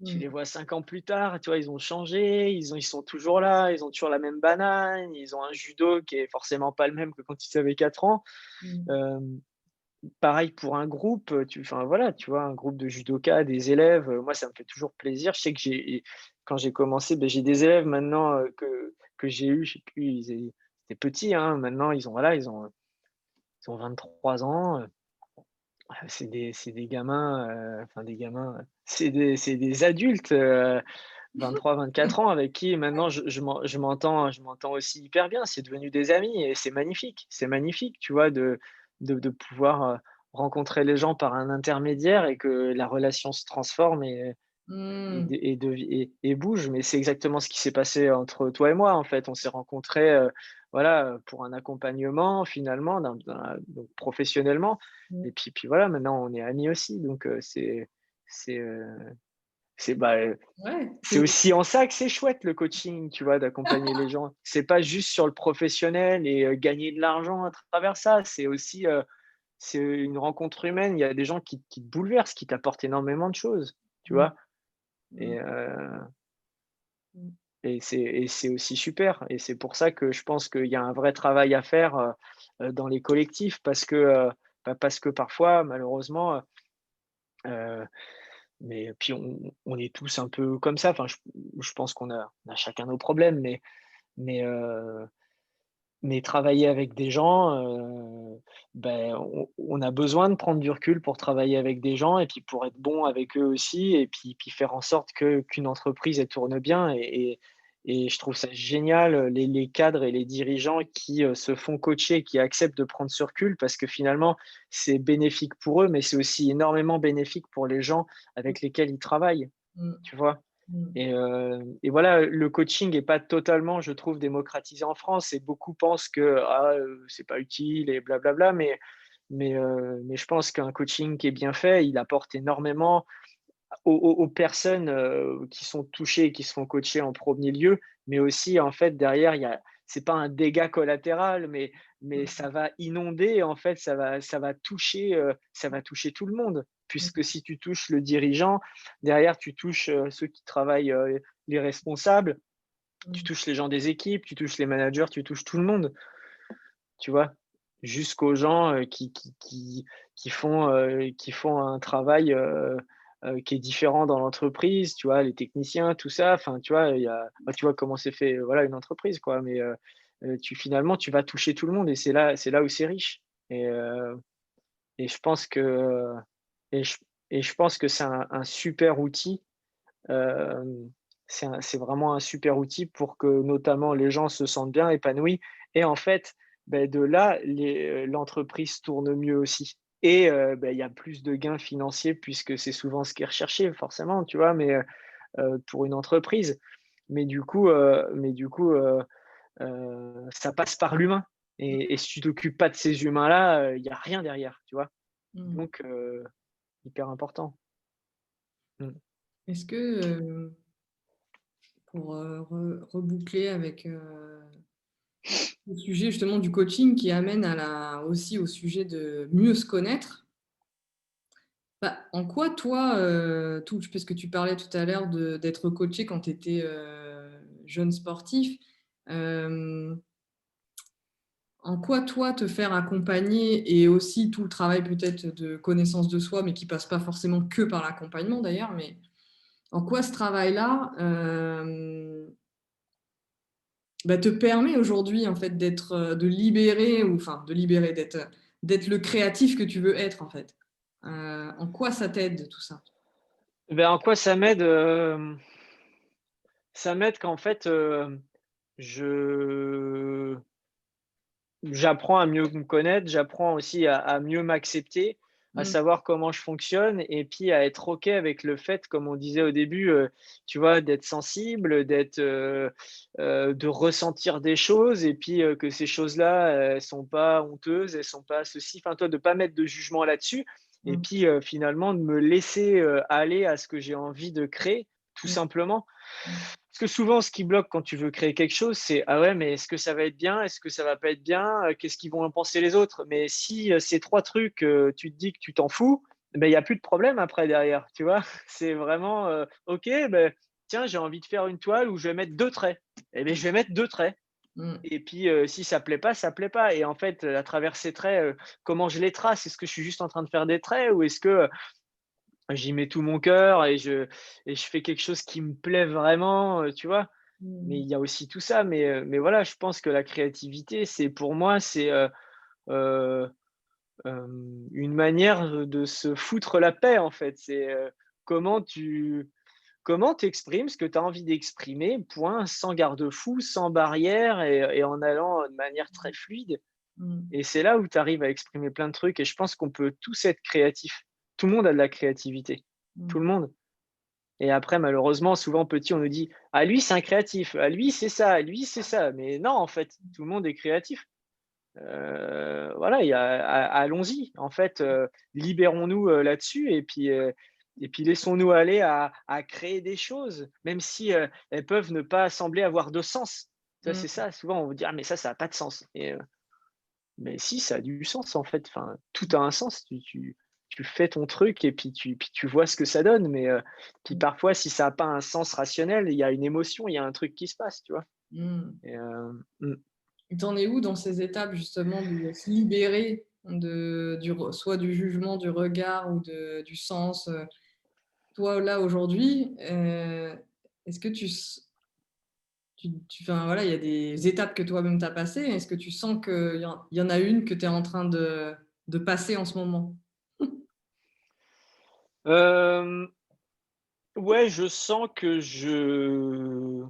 Mmh. vois 5 ans plus tard, tu vois? Ils ont changé, ils sont toujours là, ils ont toujours la même banane, ils ont un judo qui est forcément pas le même que quand ils avaient 4 ans. Mmh. Hem, Pareil pour un groupe, enfin voilà, tu vois? Un groupe de judokas, des élèves, moi ça me fait toujours plaisir. Je sais que quand j'ai commencé, beh, j'ai des élèves maintenant, que j'ai eus, je sais plus, ils étaient petits, hein, maintenant ils ont 23 ans, c'est des gamins, enfin des gamins, c'est des adultes, 23-24 ans avec qui maintenant je m'entends aussi hyper bien. C'est devenu des amis et c'est magnifique, tu vois? De pouvoir, rencontrer les gens par un intermédiaire et que la relation se transforme Mmh. et devi et bouge. Mais c'est exactement ce qui s'est passé entre toi et moi, en fait. On s'est rencontrés, voilà, pour un accompagnement finalement donc professionnellement Mmh. et puis voilà, maintenant on est amis aussi donc c'est, bah, Ouais, c'est aussi en ça que c'est chouette le coaching, tu vois? D'accompagner les gens. C'est pas juste sur le professionnel et gagner de l'argent à travers ça, c'est aussi, c'est une rencontre humaine. Il y a des gens qui te bouleversent, qui t'apportent énormément de choses, tu Mmh. vois? Et Mmh. Mmh. c'est aussi super et c'est pour ça que je pense qu'il y a un vrai travail à faire, dans les collectifs parce que parfois malheureusement, heu, mais puis on est tous un peu comme ça. Enfin, je pense qu'on a chacun nos problèmes, mais mais travailler avec des gens, ben, on a besoin de prendre du recul pour travailler avec des gens et puis pour être bon avec eux aussi et puis faire en sorte qu'une entreprise, elle tourne bien et je trouve ça génial, les cadres et les dirigeants qui, se font coacher, qui acceptent de prendre ce recul parce que finalement, c'est bénéfique pour eux, mais c'est aussi énormément bénéfique pour les gens avec lesquels ils travaillent, Mmh. tu vois? Mmh. Et voilà, le coaching est pas totalement, je trouve, démocratisé en France et beaucoup pensent que: «Ah, c'est pas utile» et blablabla, mais je pense qu'un coaching qui est bien fait, il apporte énormément aux personnes, qui sont touchées et qui se font coacher en premier lieu, mais aussi, en fait, derrière, il y a c'est pas un dégât collatéral, mais ça va inonder, en fait, ça va toucher tout le monde. Puisque si tu touches le dirigeant, derrière, tu touches, ceux qui travaillent, les responsables, tu Mmh. touches les gens des équipes, tu touches les managers, tu touches tout le monde, tu vois? Jusqu'aux gens, qui font un travail, qui est différent dans l'entreprise, tu vois? Les techniciens, tout ça, enfin, tu vois? Il y a bah, tu vois comment c'est fait, voilà, une entreprise, quoi, mais tu vas toucher tout le monde et c'est là où c'est riche et je pense que et je et je pense que c'est un super outil, hem, c'est vraiment un super outil pour que notamment les gens se sentent bien épanouis et en fait, beh, de là, l'entreprise tourne mieux aussi et il y a plus de gains financiers puisque c'est souvent ce qui est recherché forcément, tu vois? Pour une entreprise. Mais du coup, ça passe par l'humain et si tu t'occupes pas de ces humains-là, il y a rien derrière, tu vois? Mmh. Donc hyper important. Mmh. Est-ce que, pour, reboucler avec, le sujet justement du coaching qui amène à la aussi au sujet de mieux se connaître, bah, en quoi toi, tout parce que tu parlais tout à l'heure d'être coaché quand tu étais, jeune sportif, hem, en quoi toi te faire accompagner et aussi tout le travail peut-être de connaissance de soi, mais qui passe pas forcément que par l'accompagnement d'ailleurs, mais en quoi ce travail-là, bah, te permet aujourd'hui en fait d'être, de libérer ou enfin de libérer, d'être le créatif que tu veux être en fait? En quoi ça t'aide tout ça? Ben, en quoi ça m'aide? Ça m'aide qu'en fait, je j'apprends à mieux me connaître, j'apprends aussi à mieux m'accepter, à Mmh. savoir comment je fonctionne et puis à être OK avec le fait, comme on disait au début, tu vois, d'être sensible, de ressentir des choses et puis, que ces choses-là, elles sont pas honteuses, elles sont pas ceci, enfin, toi, de pas mettre de jugement là-dessus et Mmh. puis, finalement de me laisser, aller à ce que j'ai envie de créer, tout Mmh. simplement. Mmh. Parce que souvent, ce qui bloque quand tu veux créer quelque chose, c'est: «Ah ouais, mais est-ce que ça va être bien? Est-ce que ça va pas être bien? Qu'est-ce qu'ils vont en penser les autres?» Mais si, ces 3 trucs, tu te dis que tu t'en fous, ben il y a plus de problème après derrière, tu vois? C'est vraiment, «OK, beh, tiens, j'ai envie de faire une toile où je vais mettre 2 traits. Et beh, je vais mettre 2 traits Mmh. et puis, si ça plaît pas, ça plaît pas» et en fait, à travers ces traits, comment je les trace? Est-ce que je suis juste en train de faire des traits ou est-ce que, j'y mets tout mon cœur et je fais quelque chose qui me plaît vraiment, tu vois? Mais Mmh. il y a aussi tout ça, mais voilà, je pense que la créativité, c'est pour moi, c'est, heu, une manière, de se foutre la paix, en fait. C'est, comment tu comment tu exprimes ce que tu as envie d'exprimer, point, sans garde-fou, sans barrière et en allant de manière très fluide Mmh. et c'est là où tu arrives à exprimer plein de trucs et je pense qu'on peut tous être créatifs. Tout le monde a de la créativité, tout Mmh. le monde. Et après, malheureusement, souvent petit, on nous dit: «Ah lui, c'est un créatif. Ah lui, c'est ça. Lui, c'est ça». Mais non, en fait, tout le monde est créatif. Voilà, il y a allons-y. En fait, libérons-nous, là-dessus et puis laissons-nous aller à créer des choses, même si, elles peuvent ne pas sembler avoir de sens. Ça, c'est Mmh. ça. Souvent, on vous dit: «Ah mais ça a pas de sens» Mais si, ça a du sens en fait, enfin, tout a un sens. Tu fais ton truc et puis tu vois ce que ça donne, mais puis Mmh. parfois si ça a pas un sens rationnel, il y a une émotion, il y a un truc qui se passe, tu vois? Mmh. Et mmh. Et tu es où dans ces étapes justement de se libérer soit du jugement, du regard ou du sens? Toi, là, aujourd'hui, est-ce que enfin, voilà, il y a des étapes que toi-même tu as passées. Est-ce que tu sens qu'il y en a une que tu es en train de passer en ce moment? Hem, ouais, je sens que je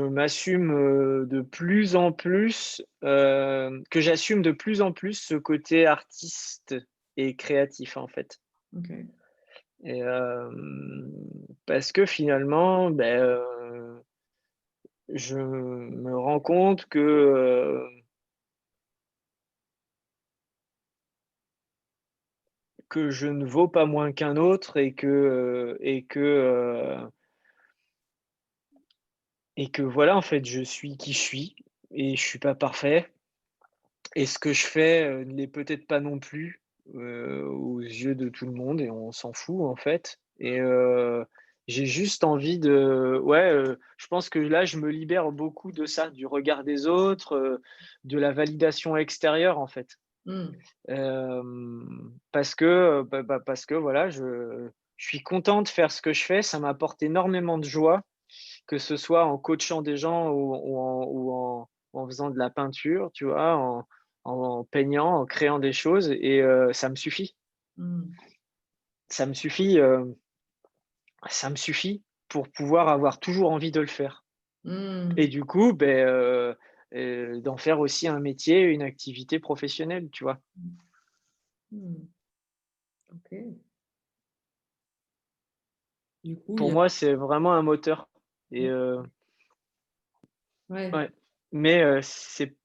m'assume, de plus en plus, que j'assume de plus en plus ce côté artiste et créatif, en fait. OK. Et parce que finalement, je me rends compte que je ne vaux pas moins qu'un autre et que voilà, en fait, je suis qui je suis et je suis pas parfait et ce que je fais, ne l'est peut-être pas non plus, aux yeux de tout le monde et on s'en fout, en fait et j'ai juste envie de ouais, je pense que là, je me libère beaucoup de ça, du regard des autres, de la validation extérieure, en fait. Mmh. Parce que, parce que voilà, je suis content de faire ce que je fais, ça m'apporte énormément de joie, que ce soit en coachant des gens ou en faisant de la peinture, tu vois? En peignant, en créant des choses et ça me suffit. Mmh. Ça me suffit, ça me suffit pour pouvoir avoir toujours envie de le faire et Mmh. du coup, d'en faire aussi un métier, une activité professionnelle, tu vois? Mmh. OK. Du coup, il y Pour a moi, c'est vraiment un moteur et ouais, ouais, mais c'est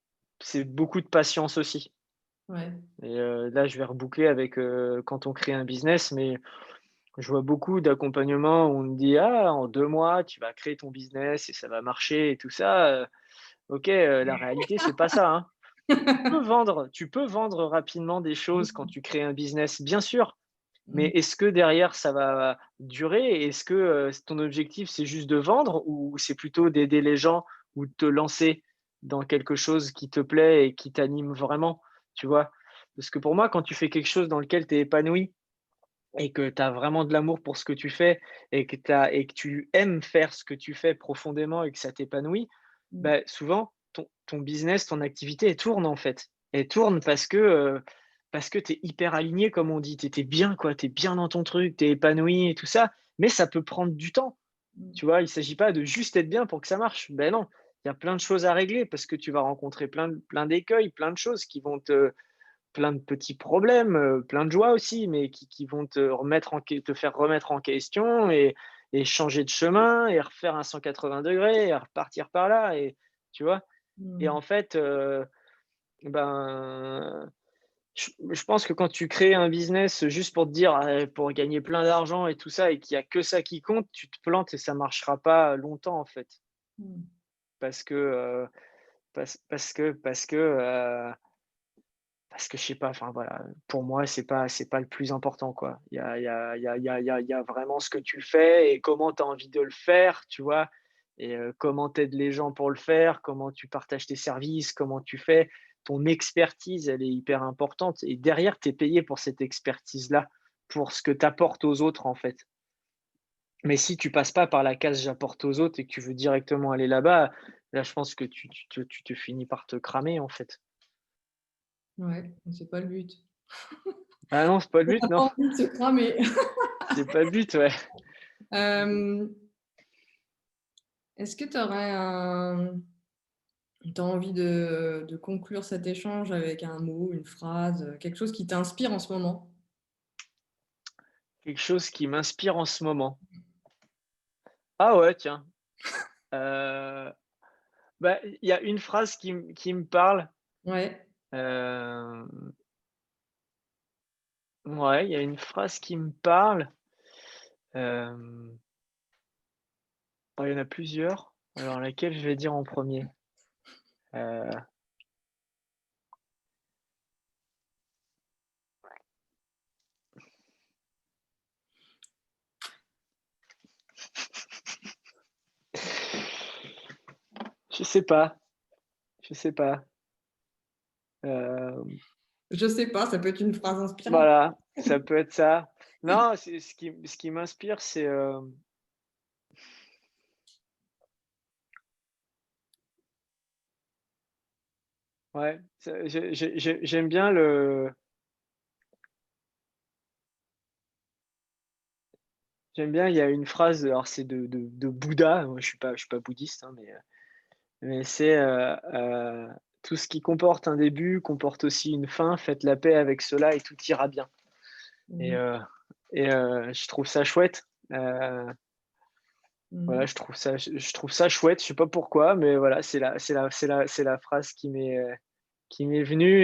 beaucoup de patience aussi ouais. et là, je vais reboucler avec, quand on crée un business, mais je vois beaucoup d'accompagnements où on me dit: «Ah, en 2 mois, tu vas créer ton business et ça va marcher et tout ça», OK, la réalité, c'est pas ça, hein. Tu peux vendre rapidement des choses quand tu crées un business, bien sûr, mais Mmh. est-ce que derrière ça va durer? Est-ce que, ton objectif, c'est juste de vendre ou c'est plutôt d'aider les gens ou de te lancer dans quelque chose qui te plaît et qui t'anime vraiment, tu vois? Parce que pour moi, quand tu fais quelque chose dans lequel tu es épanoui et que tu as vraiment de l'amour pour ce que tu fais et que tu aimes faire ce que tu fais profondément et que ça t'épanouit, Mmh. bah, souvent ton business, ton activité, elle tourne en fait. Elle tourne parce que tu es hyper aligné comme on dit. Tu es bien quoi, tu es bien dans ton truc, tu es épanoui et tout ça, mais ça peut prendre du temps, Mmh. tu vois? Il s'agit pas de juste être bien pour que ça marche. Ben non, il y a plein de choses à régler parce que tu vas rencontrer plein d'écueils, plein de choses qui vont te plein de petits problèmes, plein de joies aussi, mais qui vont te faire remettre en question et changer de chemin et refaire un 180° et repartir par là et tu vois? Et Mmh. en fait, ben, je pense que quand tu crées un business juste pour te dire: «Ah, pour gagner plein d'argent et tout ça» et qu'il y a que ça qui compte, tu te plantes et ça marchera pas longtemps, en fait. Mmh. Parce que, parce que je sais pas, enfin voilà, pour moi, c'est pas le plus important, quoi. Il y a vraiment ce que tu fais et comment tu as envie de le faire, tu vois? Et comment tu aides les gens pour le faire, comment tu partages tes services, comment tu fais. Ton expertise, elle est hyper importante et derrière, tu es payé pour cette expertise-là, pour ce que tu apportes aux autres, en fait. Mais si tu passes pas par la case «j'apporte aux autres» et que tu veux directement aller là-bas, là, je pense que tu te finis par te cramer, en fait. Ouais, mais c'est pas le but. Ah non, c'est pas le On but, a non. pas envie de se cramer. C'est pas le but, ouais. Hem, Est-ce que tu aurais envie de conclure cet échange avec un mot, une phrase, quelque chose qui t'inspire en ce moment? Quelque chose qui m'inspire en ce moment. Ah ouais, tiens, heu, il y a une phrase qui me parle, Ouais. hem, ouais, il y a une phrase qui me parle, hem, il y en a plusieurs. Alors laquelle je vais dire en premier. Er Je sais pas, je sais pas. Hem, Je sais pas, ça peut être une phrase inspirante. voilà, ça peut être ça. Non, c'est ce qui m'inspire, c'est, ouais, c'est j'aime bien il y a une phrase, alors c'est de Bouddha, moi je suis pas bouddhiste, hein, mais c'est, «Tout ce qui comporte un début comporte aussi une fin, faites la paix avec cela et tout ira bien». Et Mmh. je trouve ça chouette. Voilà, Mmh. je trouve ça chouette, je sais pas pourquoi, mais voilà, c'est la phrase qui m'est venue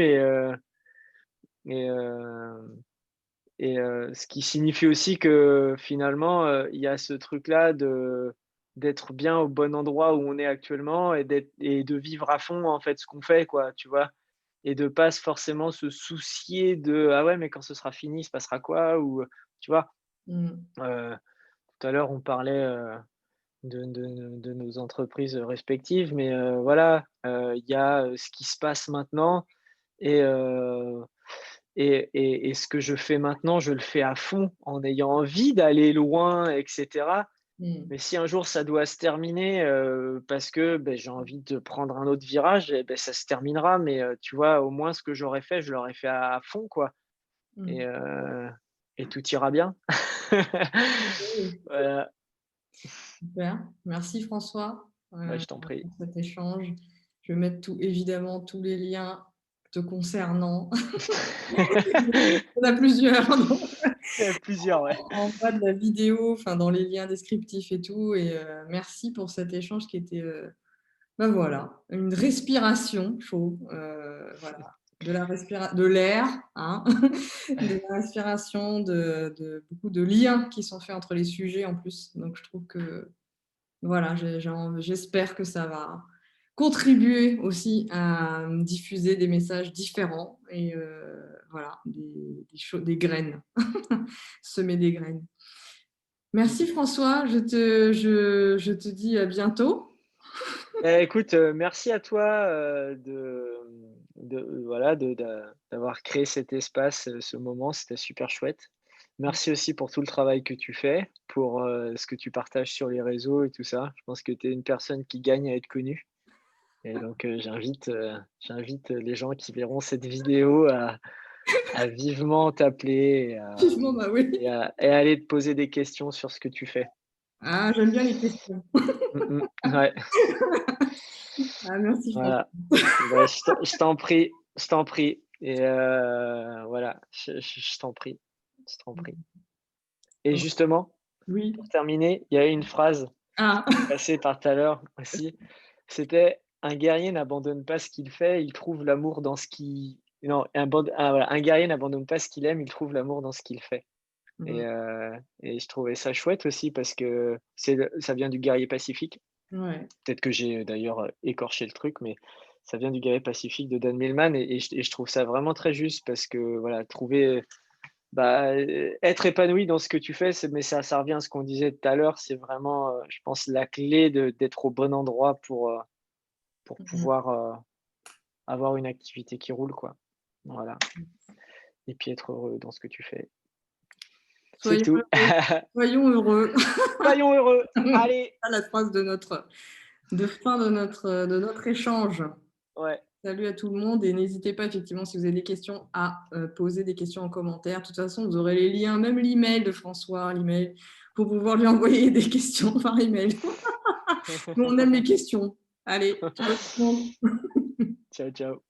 et ce qui signifie aussi que finalement, il y a ce truc-là d'être bien au bon endroit où on est actuellement et de vivre à fond, en fait, ce qu'on fait, quoi, tu vois? Et de pas forcément se soucier de: «Ah ouais, mais quand ce sera fini, il se passera quoi?» ou, tu vois? Mmh. Heu, Tout à l'heure, on parlait, de nos entreprises respectives, mais voilà, il y a, ce qui se passe maintenant et ce que je fais maintenant, je le fais à fond en ayant envie d'aller loin et cetera. Mmh. Mais si un jour ça doit se terminer, parce que, beh, j'ai envie de prendre un autre virage et beh, ça se terminera, mais tu vois, au moins ce que j'aurais fait, je l'aurais fait à fond, quoi Mmh. et heu et tout ira bien. Oui, Voilà, super. Merci François, bah, je t'en prie. pour cet échange. Je vais mettre tous les liens te concernant. On a plusieurs Il y a plusieurs, ouais. en bas de la vidéo, enfin dans les liens descriptifs et tout et merci pour cet échange qui était, bah, voilà, une respiration chaud, voilà, de l'air, hein, de la respiration, de beaucoup de liens qui sont faits entre les sujets en plus. Donc je trouve que voilà, j'espère que ça va contribuer aussi à diffuser des messages différents et voilà, des graines, semer des graines. Merci François, je te dis à bientôt. Écoute, merci à toi, voilà, d'avoir créé cet espace, ce moment, c'était super chouette. Merci aussi pour tout le travail que tu fais, pour, ce que tu partages sur les réseaux et tout ça. Je pense que tu es une personne qui gagne à être connue et donc j'invite les gens qui verront cette vidéo à vivement t'appeler Vivement, bah oui. et à aller te poser des questions sur ce que tu fais. Ah, j'aime bien les questions. Mmh mh. Ouais, Ah, merci François. voilà. Bah, je t'en prie, je t'en prie et voilà, je t'en prie, je t'en prie et justement, Oui. pour terminer, il y a une phrase Ah, qui est passée par tout à l'heure aussi, c'était: «Un guerrier n'abandonne pas ce qu'il fait, il trouve l'amour dans ce qui» non, voilà: «Un guerrier n'abandonne pas ce qu'il aime, il trouve l'amour dans ce qu'il fait» et mmh, heu et je trouvais ça chouette aussi parce que ça vient du guerrier pacifique. ouais. Peut-être que j'ai, d'ailleurs, écorché le truc, mais ça vient du guerrier pacifique de Dan Millman et je trouve ça vraiment très juste parce que, voilà, trouver, bah, être épanoui dans ce que tu fais, mais ça revient à ce qu'on disait tout à l'heure, c'est vraiment, je pense la clé d'être au bon endroit pour Mmh. pouvoir, avoir une activité qui roule, quoi. Voilà et puis être heureux dans ce que tu fais. C'est Soyons tout. heureux, soyons heureux. Soyons heureux! Allez! À la phrase de fin de notre échange. Ouais. Salut à tout le monde et n'hésitez pas effectivement si vous avez des questions à, poser des questions en commentaire. De toute façon, vous aurez les liens, même l'email de François, l'email, pour pouvoir lui envoyer des questions par email. Nous, on aime les questions. Allez, ciao tout le monde. Ciao, ciao.